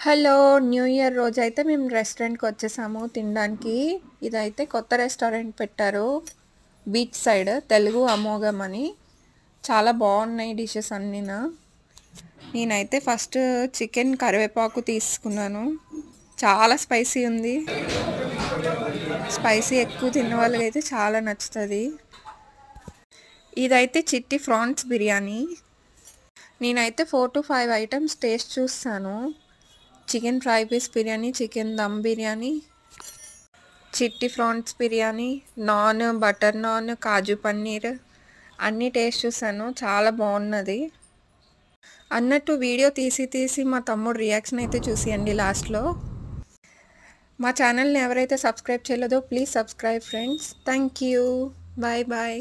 Hello! New year రోజైతే మేము రెస్టారెంట్‌కొచ్చేసాము తినడానికి. ఇదైతే కొత్త రెస్టారెంట్ పెట్టారు. బీచ్ సైడ్ తెలుగు అమోఘం అని. చాలా బాగున్నాయి డిషెస్ అన్నీను. నేనైతే ఫస్ట్ చికెన్ కరివేపాకు తీసుకున్నాను. చాలా స్పైసీ ఉంది. స్పైసీ ఎక్కువ తిన్న వాళ్ళకైతే చాలా నచ్చుతది. ఇదైతే చిట్టి ఫ్రాన్స్ బిర్యానీ. నేనైతే 4-5 ఐటమ్స్ టేస్ట్ చూసాను. Chicken fry piece biryani, chicken dum biryani, చిట్టి ఫ్రాన్స్ బిర్యానీ, నాన్, బటర్ నాన్, కాజు పన్నీర్ అన్నీ టేస్ట్ చూసాను. చాలా బాగున్నది. అన్నట్టు వీడియో తీసి మా తమ్ముడు రియాక్షన్ అయితే చూసియండి లాస్ట్లో. మా ఛానల్ని ఎవరైతే సబ్స్క్రైబ్ చేయలేదో please subscribe friends. Thank you. Bye bye.